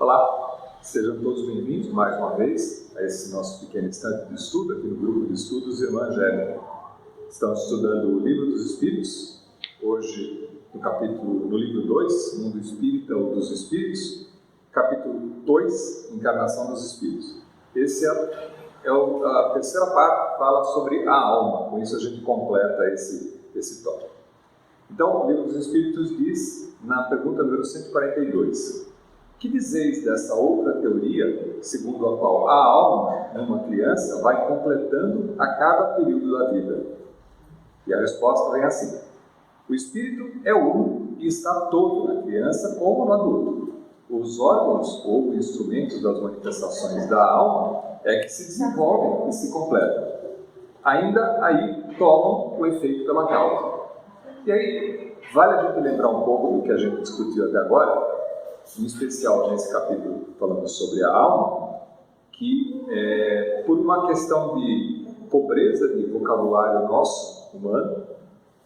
Olá, sejam todos bem-vindos mais uma vez a esse nosso pequeno instante de estudo aqui no grupo de estudos Irmã Angélica. Estamos estudando o Livro dos Espíritos, hoje no livro 2, Mundo Espírita ou dos Espíritos, capítulo 2, Encarnação dos Espíritos. Esse é a terceira parte que fala sobre a alma, com isso a gente completa esse tópico. Então, o Livro dos Espíritos diz, na pergunta número 142, que dizeis dessa outra teoria, segundo a qual a alma, numa criança, vai completando a cada período da vida? E a resposta vem assim: o espírito é uno e está todo na criança como no adulto. Os órgãos ou instrumentos das manifestações da alma é que se desenvolvem e se completam. Ainda aí tomam o efeito pela causa. E aí, vale a gente lembrar um pouco do que a gente discutiu até agora, em especial nesse capítulo falando sobre a alma, que por uma questão de pobreza de vocabulário nosso, humano,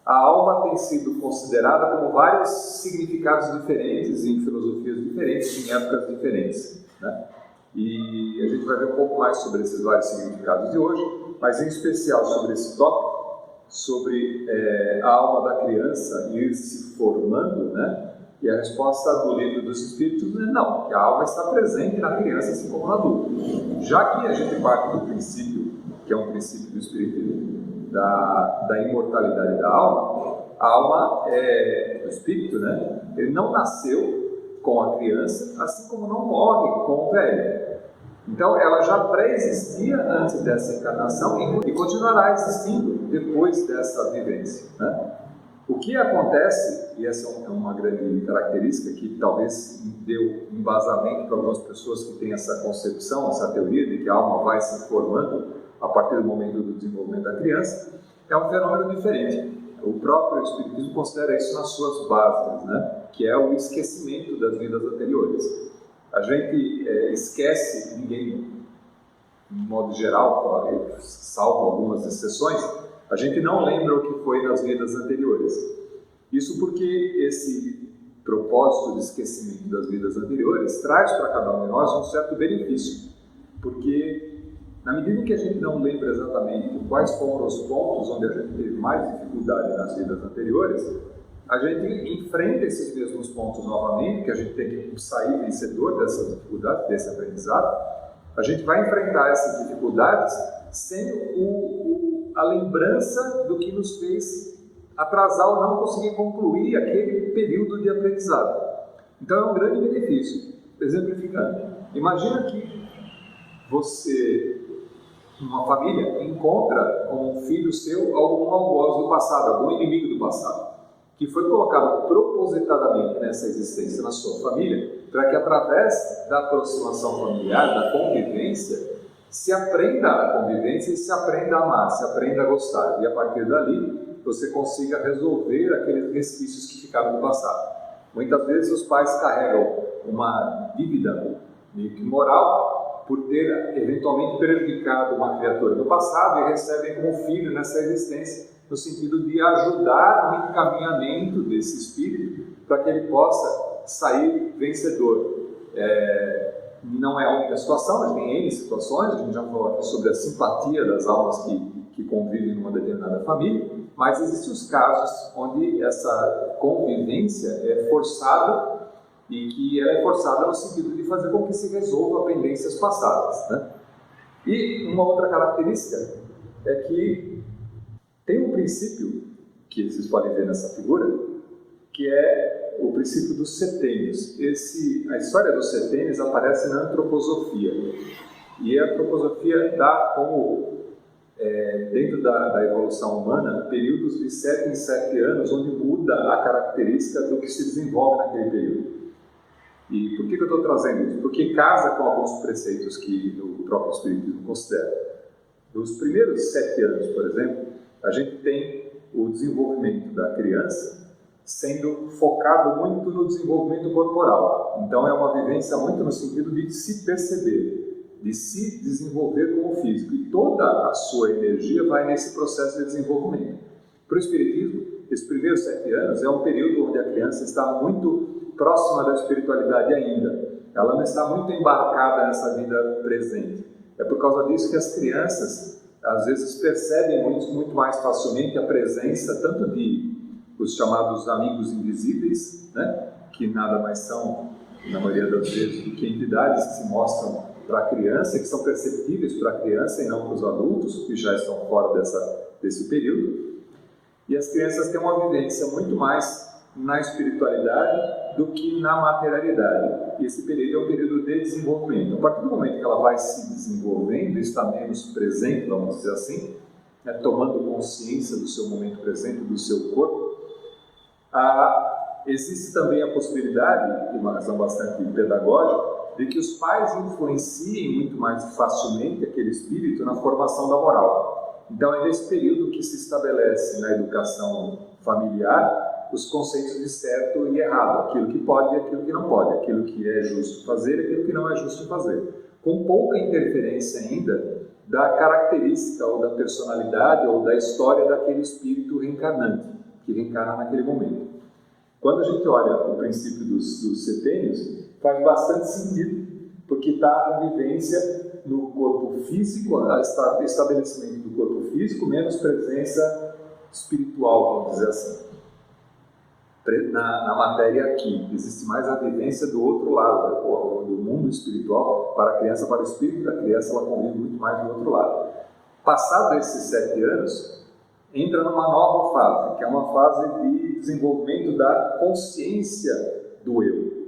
a alma tem sido considerada como vários significados diferentes em filosofias diferentes, em épocas diferentes, né? E a gente vai ver um pouco mais sobre esses vários significados de hoje, mas em especial sobre esse tópico, sobre a alma da criança ir se formando, né? E a resposta do Livro dos Espíritos é não, que a alma está presente na criança assim como no adulto. Já que a gente parte do princípio, que é um princípio do Espiritismo, da imortalidade da alma, a alma o espírito, né? Ele não nasceu com a criança, assim como não morre com o velho. Então, ela já pré-existia antes dessa encarnação e continuará existindo depois dessa vivência, né? O que acontece, e essa é uma grande característica que talvez deu embasamento para algumas pessoas que têm essa concepção, essa teoria de que a alma vai se formando a partir do momento do desenvolvimento da criança, é um fenômeno diferente. O próprio Espiritismo considera isso nas suas bases, né? Que é o esquecimento das vidas anteriores. A gente esquece, ninguém, de modo geral, salvo algumas exceções, a gente não lembra o que foi nas vidas anteriores. Isso porque esse propósito de esquecimento das vidas anteriores traz para cada um de nós um certo benefício. Porque, na medida em que a gente não lembra exatamente quais foram os pontos onde a gente teve mais dificuldade nas vidas anteriores, a gente enfrenta esses mesmos pontos novamente, que a gente tem que sair vencedor dessas dificuldades, desse aprendizado. A gente vai enfrentar essas dificuldades sendo a lembrança do que nos fez atrasar ou não conseguir concluir aquele período de aprendizado. Então é um grande benefício. Exemplificando, imagina que você, numa família, encontra com um filho seu algum algoz do passado, algum inimigo do passado, que foi colocado propositadamente nessa existência na sua família, para que através da aproximação familiar, da convivência, se aprenda a convivência e se aprenda a amar, se aprenda a gostar. E a partir dali, você consiga resolver aqueles resquícios que ficaram no passado. Muitas vezes os pais carregam uma dívida moral por ter eventualmente prejudicado uma criatura no passado e recebem como filho nessa existência, no sentido de ajudar no encaminhamento desse espírito para que ele possa sair vencedor. Não é a única situação, mas tem N situações. A gente já falou aqui sobre a simpatia das almas que convivem numa determinada família, mas existem os casos onde essa convivência é forçada e que ela é forçada no sentido de fazer com que se resolvam pendências passadas, né? E uma outra característica é que tem um princípio que vocês podem ver nessa figura, que é o princípio dos setênios. A história dos setênios aparece na antroposofia. E a antroposofia dá como, dentro da evolução humana, períodos de 7 em 7 anos, onde muda a característica do que se desenvolve naquele período. E por que eu estou trazendo isso? Porque casa com alguns preceitos que o próprio Espiritismo considera. Nos primeiros 7 anos, por exemplo, a gente tem o desenvolvimento da criança sendo focado muito no desenvolvimento corporal. Então é uma vivência muito no sentido de se perceber, de se desenvolver como físico. E toda a sua energia vai nesse processo de desenvolvimento. Para o Espiritismo, esses primeiros 7 anos é um período onde a criança está muito próxima da espiritualidade ainda. ela não está muito embarcada nessa vida presente. É por causa disso que as crianças, às vezes, percebem muito mais facilmente a presença tanto de os chamados amigos invisíveis, né? Que nada mais são, na maioria das vezes, do que entidades que se mostram para a criança, que são perceptíveis para a criança e não para os adultos, que já estão fora desse período. E as crianças têm uma vivência muito mais na espiritualidade do que na materialidade. E esse período é um período de desenvolvimento. A partir do momento que ela vai se desenvolvendo, está menos presente, vamos dizer assim, né, tomando consciência do seu momento presente, do seu corpo, existe também a possibilidade, e uma razão bastante pedagógica, de que os pais influenciem muito mais facilmente aquele espírito na formação da moral. Então é nesse período que se estabelece na educação familiar os conceitos de certo e errado, aquilo que pode e aquilo que não pode, aquilo que é justo fazer e aquilo que não é justo fazer, com pouca interferência ainda da característica ou da personalidade ou da história daquele espírito reencarnante, que reencarna naquele momento. Quando a gente olha o princípio dos setênios, faz bastante sentido, porque está a convivência no corpo físico, estabelecimento do corpo físico, menos presença espiritual, vamos dizer assim. Na matéria aqui, existe mais a vivência do outro lado, do mundo espiritual, para a criança, para o espírito da criança, ela convive muito mais do outro lado. Passado esses 7 anos, entra numa nova fase, que é uma fase de desenvolvimento da consciência do eu.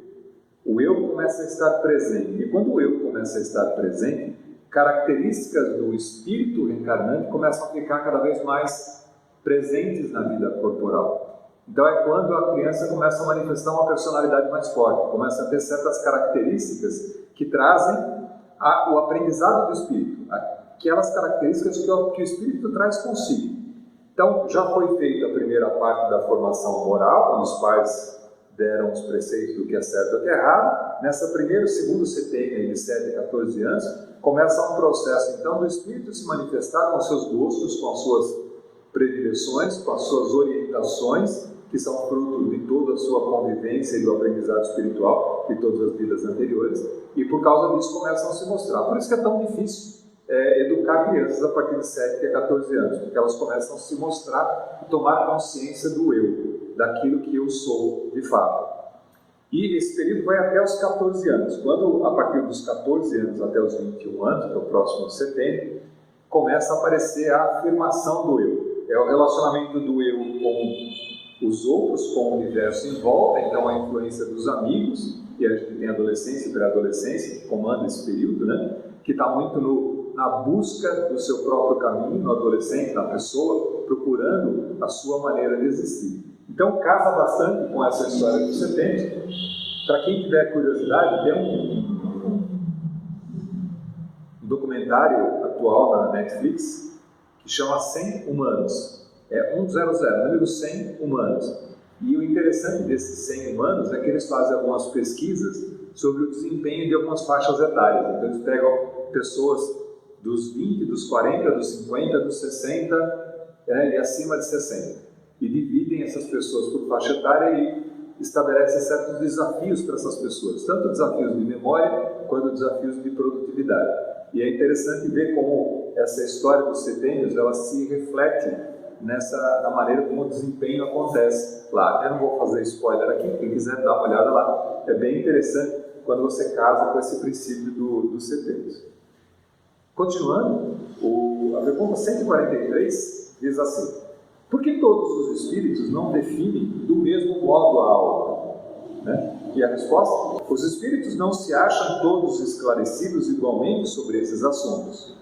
O eu começa a estar presente, e quando o eu começa a estar presente, características do espírito reencarnante começam a ficar cada vez mais presentes na vida corporal. Então é quando a criança começa a manifestar uma personalidade mais forte, começa a ter certas características que trazem o aprendizado do espírito, aquelas características que o espírito traz consigo. Então já foi feita a primeira parte da formação moral, quando os pais deram os preceitos do que é certo e o que é errado. Nessa primeira e segundo setênio, de 7 a 14 anos, começa um processo então do espírito se manifestar com seus gostos, com as suas predileções, com as suas orientações, que são fruto de toda a sua convivência e do aprendizado espiritual de todas as vidas anteriores, e por causa disso começam a se mostrar. Por isso que é tão difícil educar crianças a partir de 7 a 14 anos, porque elas começam a se mostrar e tomar consciência do eu, daquilo que eu sou de fato. E esse período vai até os 14 anos. Quando, a partir dos 14 anos até os 21 anos, que é o próximo setênio, começa a aparecer a afirmação do eu. É o relacionamento do eu com os outros, com o universo em volta, então a influência dos amigos, e a gente tem a adolescência e pré-adolescência, que comanda esse período, né? Que está muito na busca do seu próprio caminho, no adolescente, na pessoa, procurando a sua maneira de existir. Então casa bastante com essa história dos setênios. Para quem tiver curiosidade, tem um documentário atual na Netflix que chama 100 Humanos. É 100, número 100 humanos. E o interessante desses 100 humanos é que eles fazem algumas pesquisas sobre o desempenho de algumas faixas etárias. Então eles pegam pessoas dos 20, dos 40, dos 50, dos 60 e acima de 60. E dividem essas pessoas por faixa etária e estabelecem certos desafios para essas pessoas, tanto desafios de memória quanto desafios de produtividade. E é interessante ver como essa história dos setênios ela se reflete na maneira como o desempenho acontece lá. Eu não vou fazer spoiler aqui, quem quiser dar uma olhada lá. É bem interessante quando você casa com esse princípio dos setênios. Continuando, a pergunta 143 diz assim: por que todos os espíritos não definem do mesmo modo a alma? Né? E a resposta? Os espíritos não se acham todos esclarecidos igualmente sobre esses assuntos.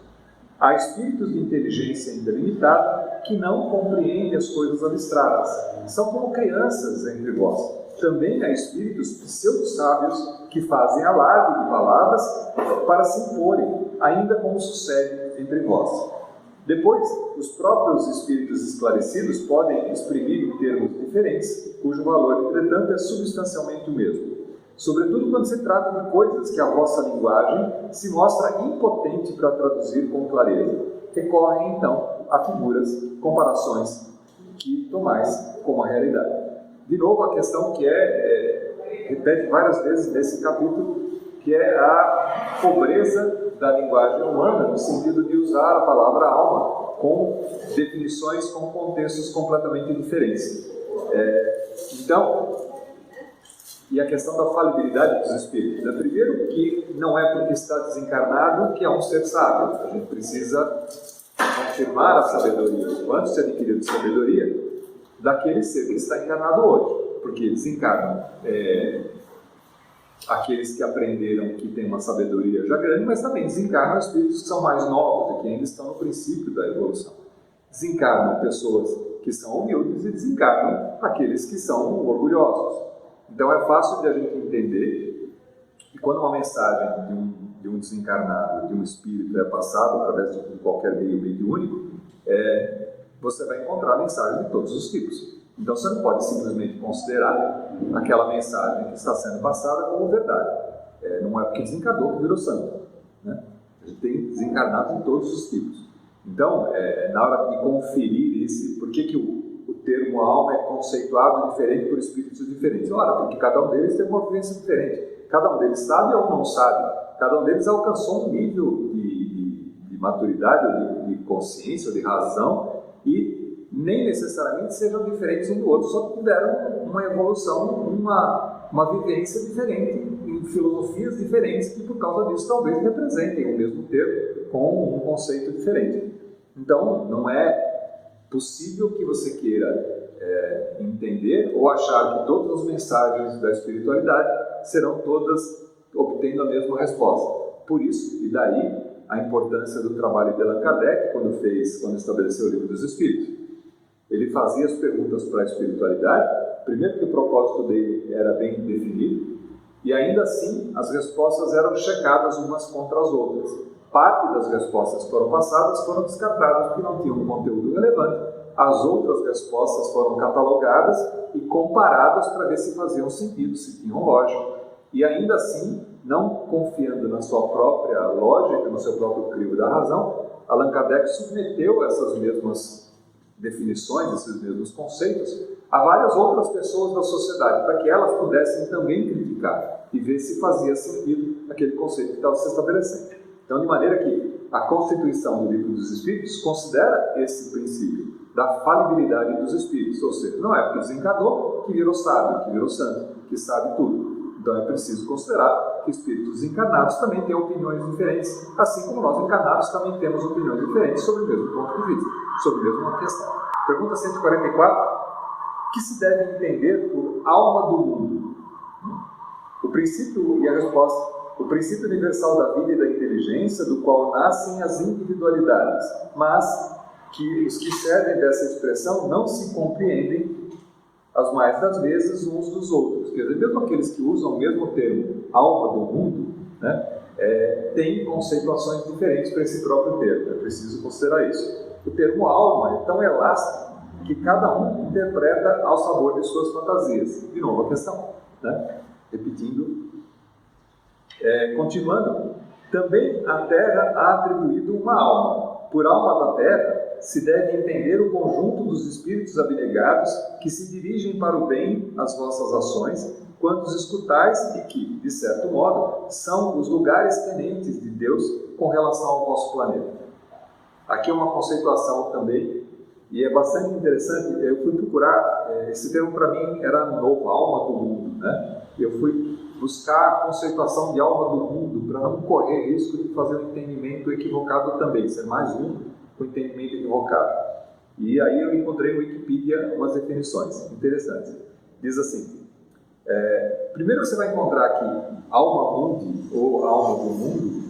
Há espíritos de inteligência ilimitada que não compreendem as coisas abstratas. São como crianças entre vós. Também há espíritos pseudo-sábios que fazem alarde de palavras para se imporem, ainda como sucede entre vós. Depois, os próprios espíritos esclarecidos podem exprimir em termos diferentes, cujo valor, entretanto, é substancialmente o mesmo. Sobretudo quando se trata de coisas que a vossa linguagem se mostra impotente para traduzir com clareza. Recorrem, então, a figuras, comparações que tomais como a realidade. De novo, a questão que repete várias vezes nesse capítulo, que é a pobreza da linguagem humana, no sentido de usar a palavra alma com definições, com contextos completamente diferentes. Então, e a questão da falibilidade dos espíritos. Primeiro, que não é porque está desencarnado que é um ser sábio. A gente precisa confirmar a sabedoria, o quanto se adquiriu de sabedoria daquele ser que está encarnado hoje. Porque desencarnam aqueles que aprenderam, que têm uma sabedoria já grande, mas também desencarnam espíritos que são mais novos e que ainda estão no princípio da evolução. Desencarnam pessoas que são humildes e desencarnam aqueles que são orgulhosos. Então é fácil de a gente entender que quando uma mensagem de um desencarnado, de um espírito é passada através de qualquer meio mediúnico, você vai encontrar mensagem de todos os tipos. Então você não pode simplesmente considerar aquela mensagem que está sendo passada como verdade. Não é porque desencarnou que virou santo, né? A gente tem desencarnados de todos os tipos. Então, na hora de conferir por que o termo alma é conceituado diferente por espíritos diferentes? Ora, porque cada um deles tem uma vivência diferente. Cada um deles sabe ou não sabe. Cada um deles alcançou um nível de maturidade, ou de consciência, ou de razão, e nem necessariamente sejam diferentes um do outro, só tiveram uma evolução, uma vivência diferente, em filosofias diferentes, que por causa disso talvez representem o mesmo termo com um conceito diferente. Então, não é possível que você queira entender ou achar que todas as mensagens da espiritualidade serão todas obtendo a mesma resposta. Por isso, e daí a importância do trabalho de Allan Kardec, quando estabeleceu o Livro dos Espíritos. Ele fazia as perguntas para a espiritualidade, primeiro que o propósito dele era bem definido, e ainda assim as respostas eram checadas umas contra as outras. Parte das respostas que foram passadas foram descartadas porque não tinham um conteúdo relevante. As outras respostas foram catalogadas e comparadas para ver se faziam sentido, se tinham lógica. E ainda assim, não confiando na sua própria lógica, no seu próprio crivo da razão, Allan Kardec submeteu essas mesmas definições, esses mesmos conceitos, a várias outras pessoas da sociedade, para que elas pudessem também criticar e ver se fazia sentido aquele conceito que estava se estabelecendo. Então, de maneira que a Constituição do Livro dos Espíritos considera esse princípio da falibilidade dos espíritos, ou seja, não é porque desencarnou que virou sábio, que virou santo, que sabe tudo. Então é preciso considerar que espíritos encarnados também têm opiniões diferentes, assim como nós encarnados também temos opiniões diferentes sobre o mesmo ponto de vista, sobre a mesma questão. Pergunta 144. O que se deve entender por alma do mundo? O princípio, e a resposta: o princípio universal da vida e da inteligência, do qual nascem as individualidades, mas que os que servem dessa expressão não se compreendem as mais das vezes uns dos outros. Quer dizer, mesmo aqueles que usam o mesmo termo, alma do mundo, né, têm conceituações diferentes para esse próprio termo. É preciso considerar isso. O termo alma é tão elástico que cada um interpreta ao sabor de suas fantasias. De novo a questão, né? Repetindo, continuando, também a Terra há atribuído uma alma. Por alma da Terra se deve entender o conjunto dos espíritos abnegados que se dirigem para o bem às vossas ações, quando os escutais e que, de certo modo, são os lugares tenentes de Deus com relação ao vosso planeta. Aqui é uma conceituação também, e é bastante interessante. Eu fui procurar, esse termo para mim era novo, alma do mundo, né? Eu fui buscar a conceituação de alma do mundo para não correr risco de fazer um entendimento equivocado também, ser mais um com entendimento equivocado. E aí eu encontrei no Wikipedia umas definições interessantes. Diz assim: primeiro você vai encontrar que alma mundi, ou alma do mundo,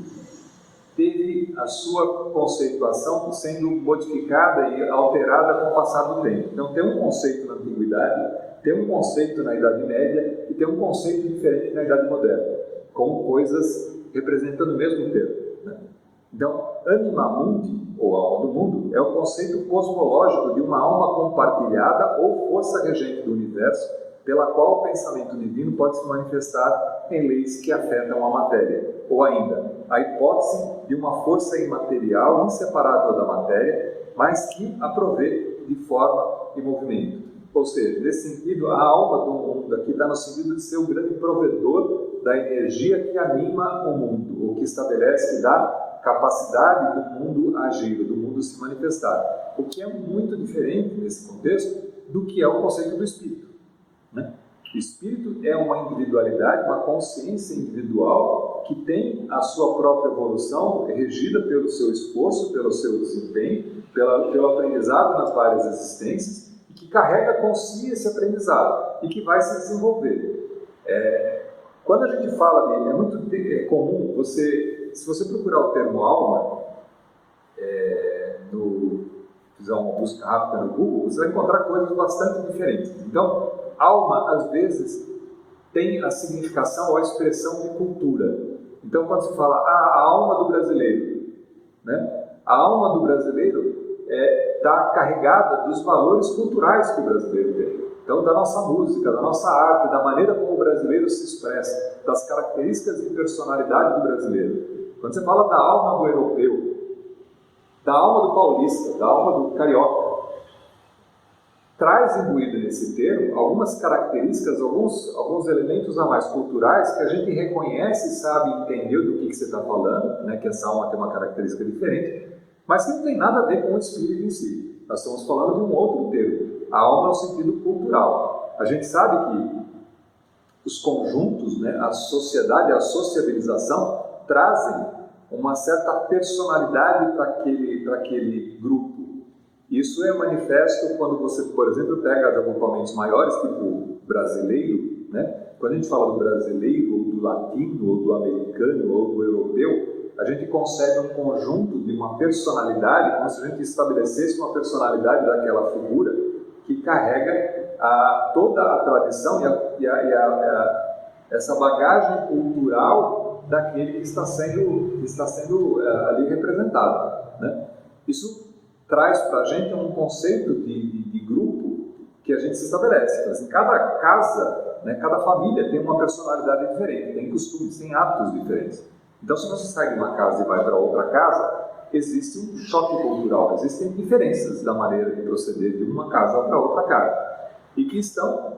teve a sua conceituação sendo modificada e alterada com o passar do tempo. Então tem um conceito na antiguidade, tem um conceito na Idade Média e tem um conceito diferente na Idade Moderna, com coisas representando o mesmo termo, né? Então, anima mundi, ou alma do mundo, é o conceito cosmológico de uma alma compartilhada ou força regente do universo, pela qual o pensamento divino pode se manifestar em leis que afetam a matéria. Ou ainda, a hipótese de uma força imaterial inseparável da matéria, mas que a provê de forma e movimento. Ou seja, nesse sentido, a alma do mundo aqui está no sentido de ser o grande provedor da energia que anima o mundo, ou que estabelece, que dá capacidade do mundo agir, do mundo se manifestar. O que é muito diferente nesse contexto do que é o conceito do espírito, né? O espírito é uma individualidade, uma consciência individual que tem a sua própria evolução regida pelo seu esforço, pelo seu desempenho, pelo aprendizado nas várias existências, e que carrega consigo esse aprendizado e que vai se desenvolver. Quando a gente fala de... É muito comum você... Se você procurar o termo alma, fizer uma busca rápida no Google, você vai encontrar coisas bastante diferentes. Então, alma, às vezes, tem a significação ou a expressão de cultura. Então, quando se fala a alma do brasileiro, né? A alma do brasileiro está carregada dos valores culturais que o brasileiro tem. Então, da nossa música, da nossa arte, da maneira como o brasileiro se expressa, das características de personalidade do brasileiro. Quando você fala da alma do europeu, da alma do paulista, da alma do carioca, traz imbuído nesse termo algumas características, alguns elementos a mais culturais que a gente reconhece e sabe entender do que você está falando, né? Que essa alma tem uma característica diferente, mas que não tem nada a ver com o espírito em si. Nós estamos falando de um outro termo, a alma no sentido cultural. A gente sabe que os conjuntos, né, a sociedade, a sociabilização, trazem uma certa personalidade para aquele grupo. Isso é manifesto quando você, por exemplo, pega agrupamentos maiores, tipo brasileiro, né? Quando a gente fala do brasileiro, ou do latino, ou do americano, ou do europeu, a gente consegue um conjunto de uma personalidade, como se a gente estabelecesse uma personalidade daquela figura que carrega toda a tradição e essa bagagem cultural daquele que está sendo ali representado, né? Isso traz para a gente um conceito de grupo que a gente se estabelece. Assim, cada casa, né, cada família tem uma personalidade diferente, tem costumes, tem hábitos diferentes. Então, se você sai de uma casa e vai para outra casa, existe um choque cultural, existem diferenças da maneira de proceder de uma casa para outra casa, e que são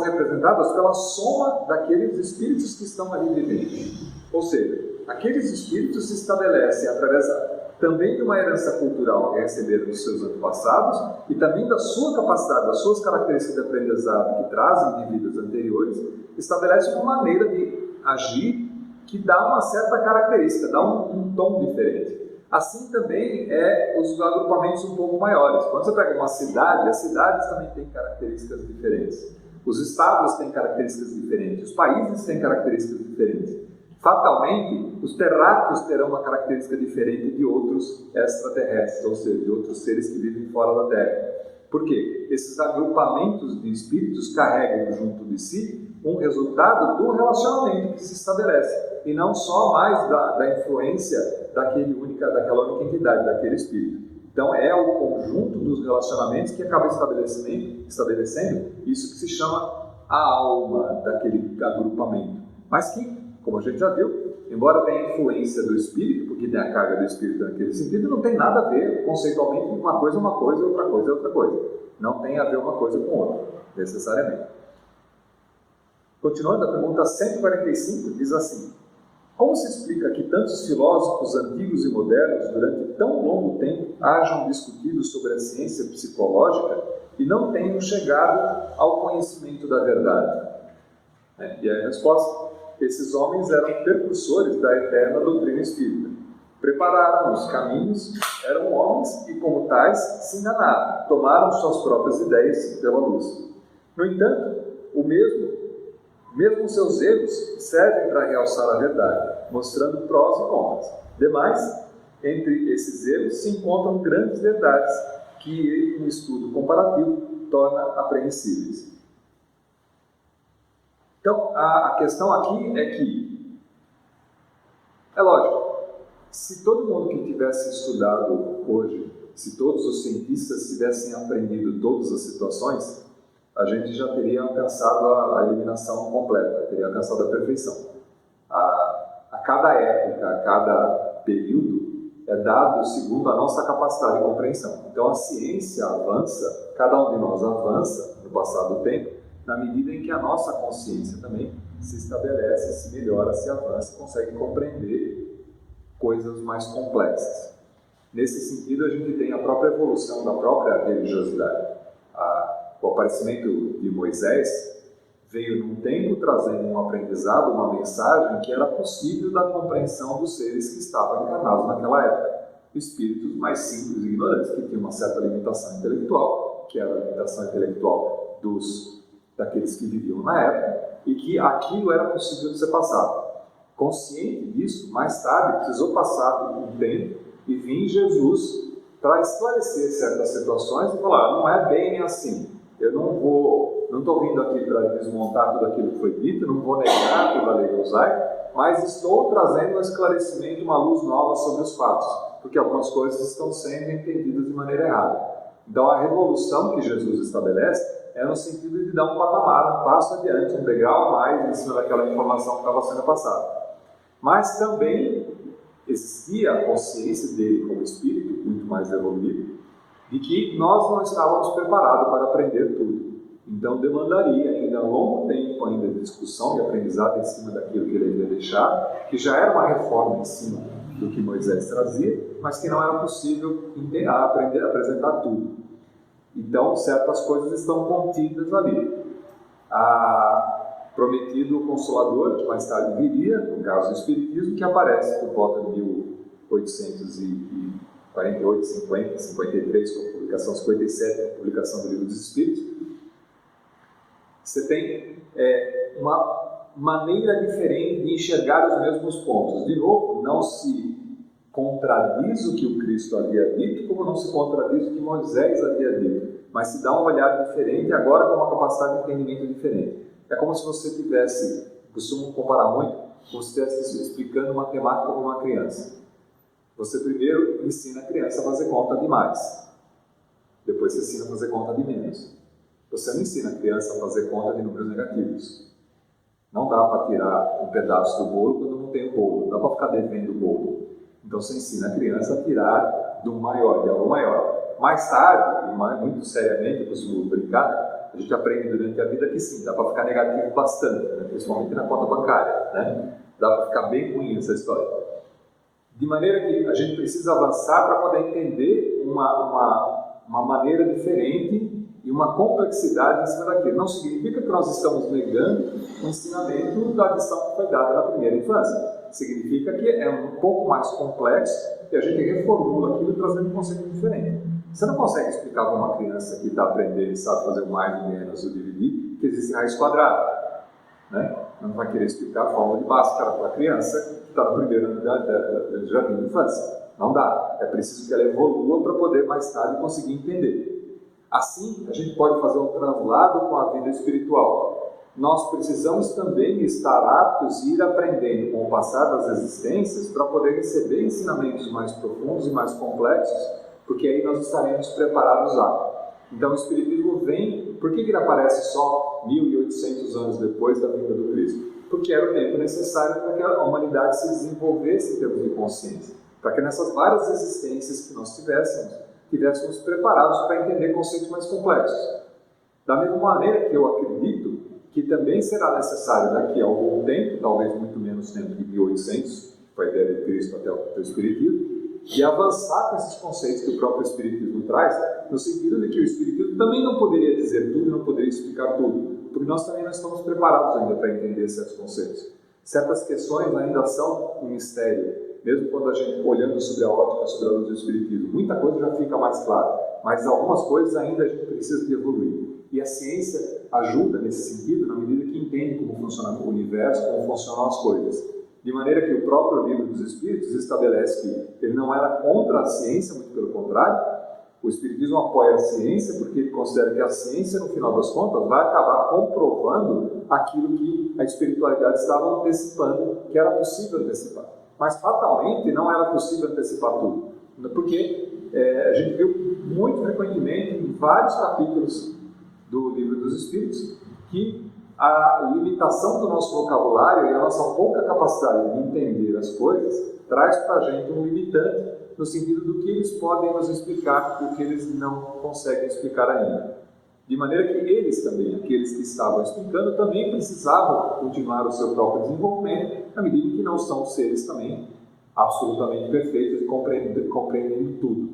representadas pela soma daqueles espíritos que estão ali vivendo. Ou seja, aqueles espíritos se estabelecem através também de uma herança cultural que receberam dos seus antepassados e também da sua capacidade, das suas características de aprendizado que trazem de vidas anteriores, estabelece uma maneira de agir que dá uma certa característica, dá um tom diferente. Assim também os agrupamentos um pouco maiores. Quando você pega uma cidade, as cidades também têm características diferentes. Os estados têm características diferentes, os países têm características diferentes. Fatalmente, os terráqueos terão uma característica diferente de outros extraterrestres, ou seja, de outros seres que vivem fora da Terra. Por quê? Esses agrupamentos de espíritos carregam junto de si um resultado do relacionamento que se estabelece, e não só mais da influência daquela única entidade, daquele espírito. Então, é o conjunto dos relacionamentos que acaba estabelecendo isso que se chama a alma daquele agrupamento. Mas que, como a gente já viu, embora tenha influência do espírito, porque tem a carga do espírito naquele sentido, não tem nada a ver, conceitualmente, uma coisa é uma coisa, outra coisa é outra coisa. Não tem a ver uma coisa com outra, necessariamente. Continuando, a pergunta 145 diz assim: como se explica que tantos filósofos antigos e modernos, durante tão longo tempo, hajam discutido sobre a ciência psicológica e não tenham chegado ao conhecimento da verdade? E a resposta: esses homens eram precursores da eterna doutrina espírita. Prepararam os caminhos, eram homens e, como tais, se enganaram, tomaram suas próprias ideias pela luz. No entanto, mesmo seus erros servem para realçar a verdade, mostrando prós e contras. Demais, entre esses erros se encontram grandes verdades que um estudo comparativo torna apreensíveis. Então, a questão aqui é que, é lógico, se todo mundo que tivesse estudado hoje, se todos os cientistas tivessem aprendido todas as situações, a gente já teria alcançado a iluminação completa, teria alcançado a perfeição. A cada época, a cada período, é dado segundo a nossa capacidade de compreensão. Então, a ciência avança, cada um de nós avança no passar do tempo, na medida em que a nossa consciência também se estabelece, se melhora, se avança, consegue compreender coisas mais complexas. Nesse sentido, a gente tem a própria evolução da própria religiosidade. O aparecimento de Moisés veio num tempo trazendo um aprendizado, uma mensagem que era possível da compreensão dos seres que estavam encarnados naquela época. Espíritos mais simples e ignorantes, que tinham uma certa limitação intelectual, que era a limitação intelectual daqueles que viviam na época, e que aquilo era possível de ser passado. Consciente disso, mais tarde precisou passar um tempo e vir Jesus para esclarecer certas situações e falar, não é bem assim. Eu não estou vindo aqui para desmontar tudo aquilo que foi dito, não vou negar toda a lei mosaica, mas estou trazendo um esclarecimento, uma luz nova sobre os fatos, porque algumas coisas estão sendo entendidas de maneira errada. Então a revolução que Jesus estabelece é no sentido de dar um patamar, um passo adiante, um degrau a mais em cima daquela informação que estava sendo passada. Mas também existia a consciência dele como espírito, muito mais evoluído, de que nós não estávamos preparados para aprender tudo. Então demandaria ainda um longo tempo ainda de discussão e aprendizado em cima daquilo que ele ia deixar, que já era uma reforma em cima do que Moisés trazia, mas que não era possível aprender a apresentar tudo. Então certas coisas estão contidas ali. Prometido o Consolador, que mais tarde viria, no caso do Espiritismo, que aparece por volta de 1848, 50, 53, com a publicação 57, a publicação do Livro dos Espíritos. Você tem uma maneira diferente de enxergar os mesmos pontos. De novo, não se contradiz o que o Cristo havia dito, como não se contradiz o que Moisés havia dito, mas se dá um olhar diferente, agora com uma capacidade de entendimento diferente. É como se você tivesse, costumo comparar muito, como se estivesse explicando matemática para uma criança. Você primeiro ensina a criança a fazer conta de mais, depois você ensina a fazer conta de menos. Você não ensina a criança a fazer conta de números negativos. Não dá para tirar um pedaço do bolo quando não tem o bolo, não dá para ficar devendo o bolo. Então você ensina a criança a tirar do maior, de algo maior. Mais tarde, e muito seriamente, eu costumo brincar, a gente aprende durante a vida que sim, dá para ficar negativo bastante, né? Principalmente na conta bancária, né? Dá para ficar bem ruim essa história. De maneira que a gente precisa avançar para poder entender uma maneira diferente e uma complexidade em cima daquilo. Não significa que nós estamos negando o ensinamento da lição que foi dada na primeira infância. Significa que é um pouco mais complexo e a gente reformula aquilo trazendo um conceito diferente. Você não consegue explicar para uma criança que está aprendendo e sabe fazer o mais e menos, o dividir, que existe raiz quadrada, né? Não vai querer explicar a fórmula de Bhaskara para a criança que está no primeiro ano do jardim de infância. Não dá. É preciso que ela evolua para poder mais tarde conseguir entender. Assim, a gente pode fazer um translado com a vida espiritual. Nós precisamos também estar aptos e ir aprendendo com o passar das existências para poder receber ensinamentos mais profundos e mais complexos, porque aí nós estaremos preparados lá. Então o Espiritismo vem, por que ele aparece só 1800 anos depois da vinda do Cristo? Porque era o tempo necessário para que a humanidade se desenvolvesse em termos de consciência, para que nessas várias existências que nós tivéssemos preparados para entender conceitos mais complexos. Da mesma maneira que eu acredito que também será necessário daqui a algum tempo, talvez muito menos tempo de 1800, que foi a ideia de Cristo até o Espiritismo, de avançar com esses conceitos que o próprio Espiritismo traz, no sentido de que o Espiritismo também não poderia dizer tudo, não poderia explicar tudo, porque nós também não estamos preparados ainda para entender certos conceitos. Certas questões ainda são um mistério, mesmo quando a gente olhando sobre a ótica, sobre a luz do Espiritismo, muita coisa já fica mais clara, mas algumas coisas ainda a gente precisa de evoluir. E a ciência ajuda nesse sentido, na medida que entende como funciona o universo, como funcionam as coisas. De maneira que o próprio Livro dos Espíritos estabelece que ele não era contra a ciência, muito pelo contrário. O Espiritismo apoia a ciência porque ele considera que a ciência, no final das contas, vai acabar comprovando aquilo que a espiritualidade estava antecipando, que era possível antecipar. Mas, fatalmente, não era possível antecipar tudo. Porque a gente viu muito frequentemente, em vários capítulos do Livro dos Espíritos, que a limitação do nosso vocabulário e a nossa pouca capacidade de entender as coisas traz para a gente um limitante no sentido do que eles podem nos explicar e o que eles não conseguem explicar ainda. De maneira que eles também, aqueles que estavam explicando, também precisavam continuar o seu próprio desenvolvimento, na medida em que não são seres também absolutamente perfeitos e compreendendo tudo.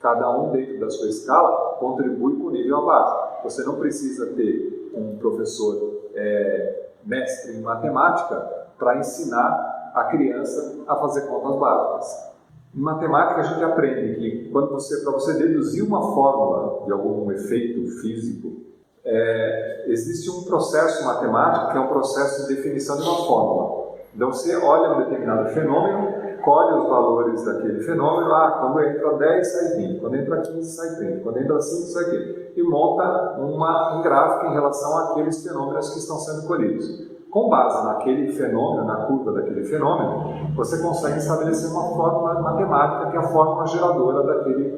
Cada um, dentro da sua escala, contribui com o nível abaixo. Você não precisa ter um professor mestre em matemática para ensinar a criança a fazer contas básicas. Em matemática, a gente aprende que para você deduzir uma fórmula de algum efeito físico, existe um processo matemático que é um processo de definição de uma fórmula. Então, você olha um determinado fenômeno, colhe os valores daquele fenômeno, quando entra 10 sai 20, quando entra 15 sai 30, quando entra 5 sai 15, e monta um gráfico em relação àqueles fenômenos que estão sendo colhidos. Com base naquele fenômeno, na curva daquele fenômeno, você consegue estabelecer uma fórmula matemática que é a fórmula geradora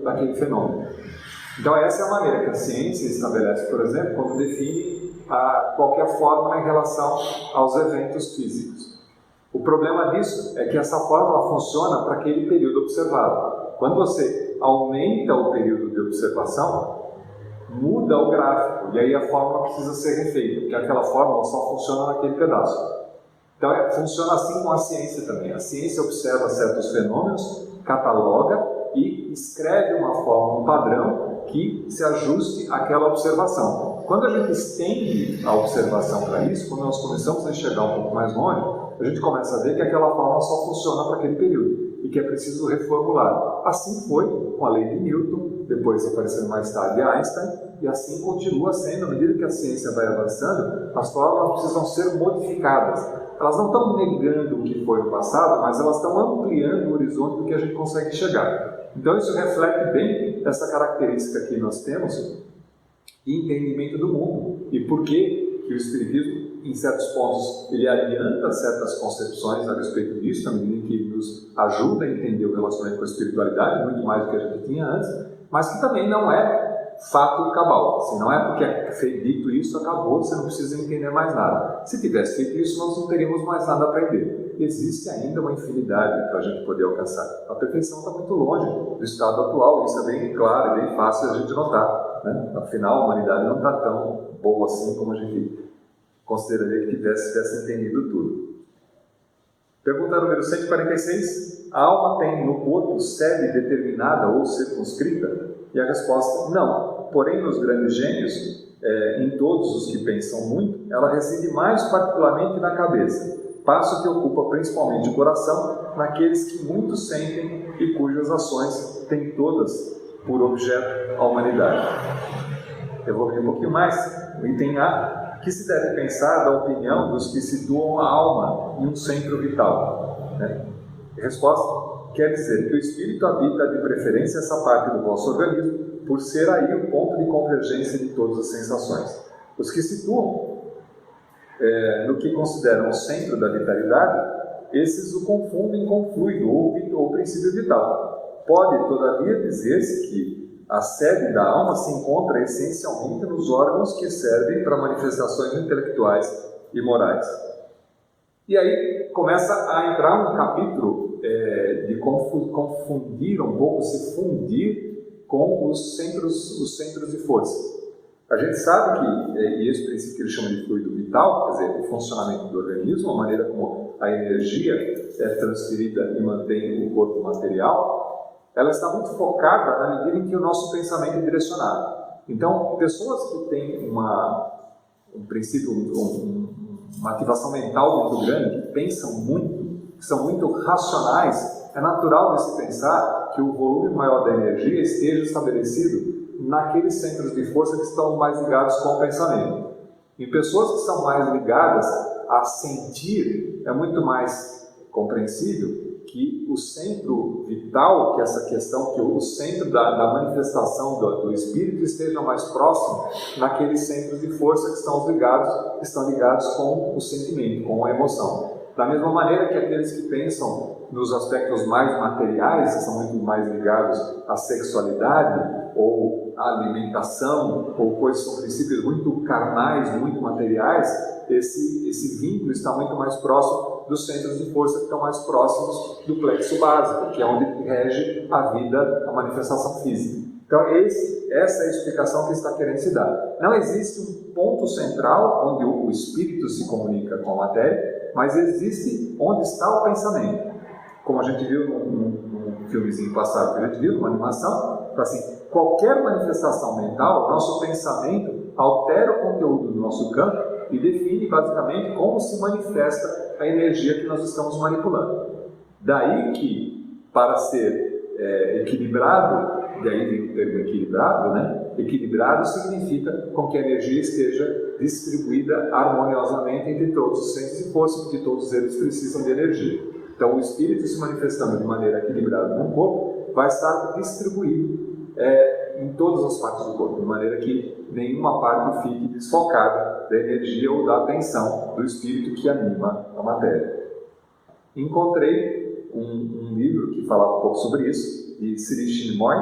daquele fenômeno. Então essa é a maneira que a ciência estabelece, por exemplo, quando define qualquer fórmula em relação aos eventos físicos. O problema disso é que essa fórmula funciona para aquele período observado. Quando você aumenta o período de observação, muda o gráfico, e aí a fórmula precisa ser refeita, porque aquela fórmula só funciona naquele pedaço. Então funciona assim com a ciência também. A ciência observa certos fenômenos, cataloga e escreve uma fórmula, um padrão que se ajuste àquela observação. Quando a gente estende a observação para isso, quando nós começamos a enxergar um pouco mais longe, a gente começa a ver que aquela fórmula só funciona para aquele período e que é preciso reformular. Assim foi com a lei de Newton, depois apareceu mais tarde Einstein, e assim continua sendo. À medida que a ciência vai avançando, as fórmulas precisam ser modificadas. Elas não estão negando o que foi no passado, mas elas estão ampliando o horizonte do que a gente consegue chegar. Então isso reflete bem essa característica que nós temos de entendimento do mundo e por que o Espiritismo, em certos pontos, ele adianta certas concepções a respeito disso, na medida em que ele nos ajuda a entender o relacionamento com a espiritualidade, muito mais do que a gente tinha antes, mas que também não é fato cabal. Se não é porque foi dito isso, acabou, você não precisa entender mais nada. Se tivesse feito isso, nós não teríamos mais nada a aprender. Existe ainda uma infinidade para a gente poder alcançar. A perfeição está muito longe do estado atual, isso é bem claro, é bem fácil a gente notar, né? Afinal, a humanidade não está tão boa assim como a gente consideraria que tivesse entendido tudo. Pergunta número 146. A alma tem no corpo sede determinada ou circunscrita? E a resposta, não. Porém, nos grandes gênios, em todos os que pensam muito, ela reside mais particularmente na cabeça, passo que ocupa principalmente o coração naqueles que muito sentem e cujas ações têm todas por objeto a humanidade. Eu vou ver um pouquinho mais. O item A. Que se deve pensar da opinião dos que situam a alma em um centro vital? Resposta, quer dizer que o espírito habita de preferência essa parte do vosso organismo, por ser aí o ponto de convergência de todas as sensações. Os que situam no que consideram o centro da vitalidade, esses o confundem com fluido ou princípio vital. Pode, todavia, dizer-se que a sede da alma se encontra essencialmente nos órgãos que servem para manifestações intelectuais e morais. E aí começa a entrar um capítulo de confundir um pouco, se fundir com os centros de força. A gente sabe que esse princípio que ele chama de fluido vital, quer dizer, o funcionamento do organismo, a maneira como a energia é transferida e mantém o corpo material, ela está muito focada na medida em que o nosso pensamento é direcionado. Então, pessoas que têm um princípio, uma ativação mental muito grande, que pensam muito, que são muito racionais, é natural de se pensar que o volume maior da energia esteja estabelecido naqueles centros de força que estão mais ligados com o pensamento. Em pessoas que são mais ligadas a sentir, é muito mais compreensível que o centro vital, que essa questão, que o centro da manifestação do espírito esteja mais próximo naqueles centros de força que estão ligados com o sentimento, com a emoção. Da mesma maneira que aqueles que pensam nos aspectos mais materiais, que são muito mais ligados à sexualidade ou à alimentação, ou coisas que são princípios muito carnais, muito materiais, esse vínculo está muito mais próximo dos centros de força que estão mais próximos do plexo básico, que é onde rege a vida, a manifestação física. Então, essa é a explicação que está querendo se dar. Não existe um ponto central onde o espírito se comunica com a matéria, mas existe onde está o pensamento. Como a gente viu num filmezinho passado, que a gente viu, numa animação, assim, qualquer manifestação mental, nosso pensamento altera o conteúdo do nosso campo e define basicamente como se manifesta a energia que nós estamos manipulando. Daí que, para ser equilibrado, daí vem o termo equilibrado, né? Equilibrado significa com que a energia esteja distribuída harmoniosamente entre todos os centros de força, porque todos eles precisam de energia. Então, o espírito se manifestando de maneira equilibrada no corpo vai estar distribuído em todas as partes do corpo, de maneira que nenhuma parte fique desfocada da energia ou da atenção do espírito que anima a matéria. Encontrei um livro que falava um pouco sobre isso, de Sri Chinmoy,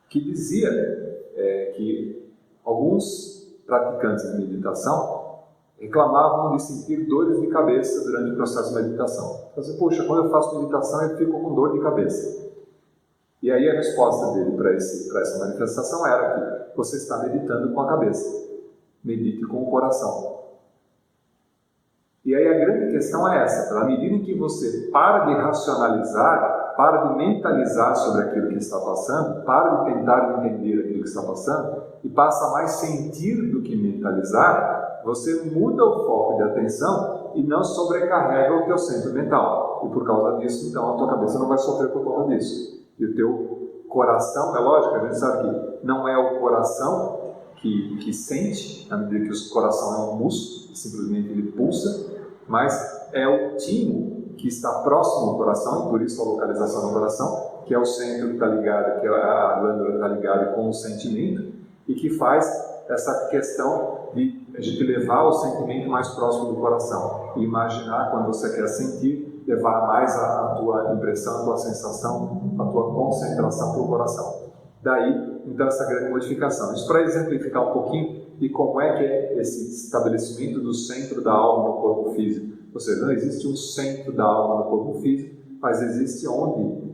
que dizia que alguns praticantes de meditação reclamavam de sentir dores de cabeça durante o processo de meditação. Então, assim, poxa, quando eu faço meditação eu fico com dor de cabeça. E aí a resposta dele para essa manifestação era que você está meditando com a cabeça, medite com o coração. E aí a grande questão é essa: à medida em que você para de racionalizar, para de mentalizar sobre aquilo que está passando, para de tentar entender aquilo que está passando e passa a mais sentir do que mentalizar, você muda o foco de atenção e não sobrecarrega o teu centro mental. E por causa disso, então, a tua cabeça não vai sofrer por conta disso. E o teu coração, é lógico, a gente sabe que não é o coração que sente, na medida que o coração é um músculo, simplesmente ele pulsa, mas é o timo que está próximo ao coração, e por isso a localização do coração, que é o centro que está ligado, que é a glândula que está ligada com o sentimento, e que faz essa questão de a gente levar o sentimento mais próximo do coração, e imaginar quando você quer sentir, levar mais a tua impressão, a tua sensação, a tua concentração para o coração. Daí, então, essa grande modificação. Isso para exemplificar um pouquinho de como é que é esse estabelecimento do centro da alma no corpo físico. Ou seja, não existe um centro da alma no corpo físico, mas existe onde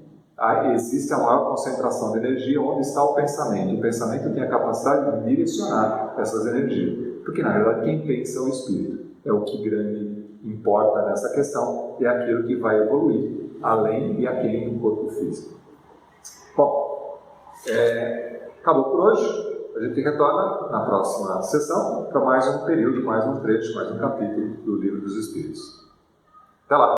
existe a maior concentração de energia, onde está o pensamento. O pensamento tem a capacidade de direcionar essas energias, porque na verdade quem pensa é o espírito. É o que grande importa nessa questão, é aquilo que vai evoluir além e aquém do corpo físico. Bom, acabou por hoje. A gente retorna na próxima sessão para mais um período, mais um trecho, mais um capítulo do Livro dos Espíritos. Até lá!